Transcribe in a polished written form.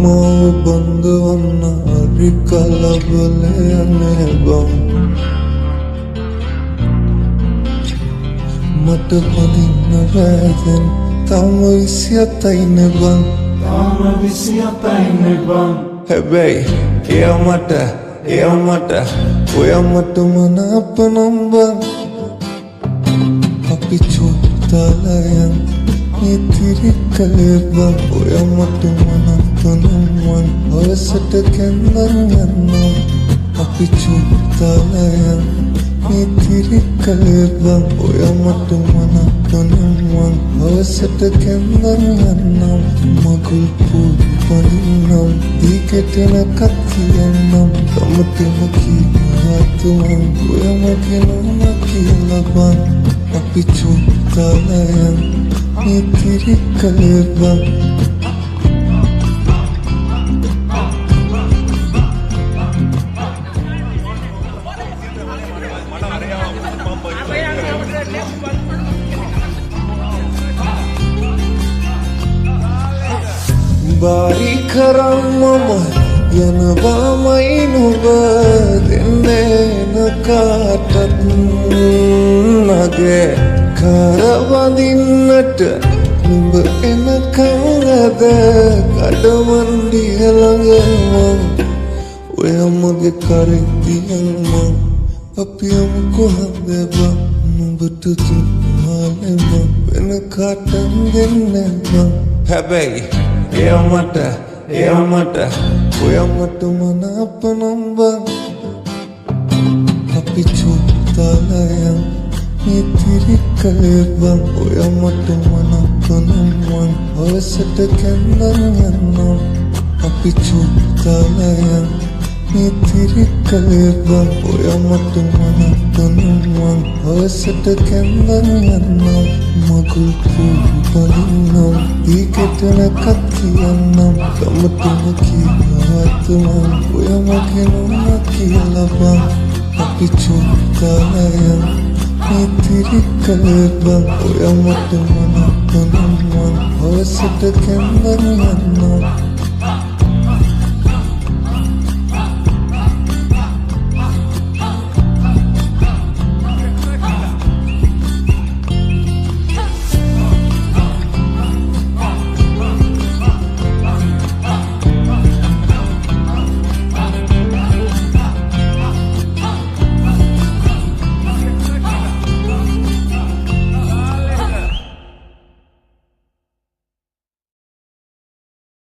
mau banggawana rikala balene bang mata padinna väden tama visiyataine bang හැබැයි එයා මට ඔයා මට මනාපනම් බං අපි චුත්තාලයන් ඉතිරි කළේ බං ඔයා මට මනාපනම් වන් හවසට කැන්දන් යන්නම් අපි චුත්තාලයන් ඉතිරි කළේ බං ඔයා මට මනාපනම් වන් හවසට කැන්දන් යන්නම් මගුල් පූ පනින්නම් දීකෙටන කත්තියන්නම් තමතම කීවාතුවන් ඔයමගේ නොම කියලා බං අපි චුත්තාලයන් ඉතිරි කළේ බං बारी खरम मम යනවාමයි නුඹ දෙන්නේ නකාටත් නගේ කරවදින්නට නුඹ එනකංගද කඩමන්ඩිය ළඟම ඔය මගේ කරෙතියන් මං අපි යමු කොහොමද බං නුඹට තුමාලෙම වෙන කාටන් දෙන්නේ බං හැබැයි එයා මට ඔයා මට මනාපනම් බං අපි චුත්තාලයන් ඉතිරි කළේ බං ඔයා මට මනාපනම් වන් හවසට කැන්දන් යන්නම් අපි චුත්තාලයන් ඉතිරි කළේ බං ඔයා මට මනාපනම් වන් හවසට කැන්දන් යන්නම් මගුල් පූ පනින්නම් දීකෙටන කත්තියන්නම් තමතම කීවාතුවන් ඔයමගේ නොම කියලා බං අපි චුත්තාලයන් ඉතිරි කළේ බං ඔයා මට මනාපනම් වන් හවසට කැන්දන් යන්නම්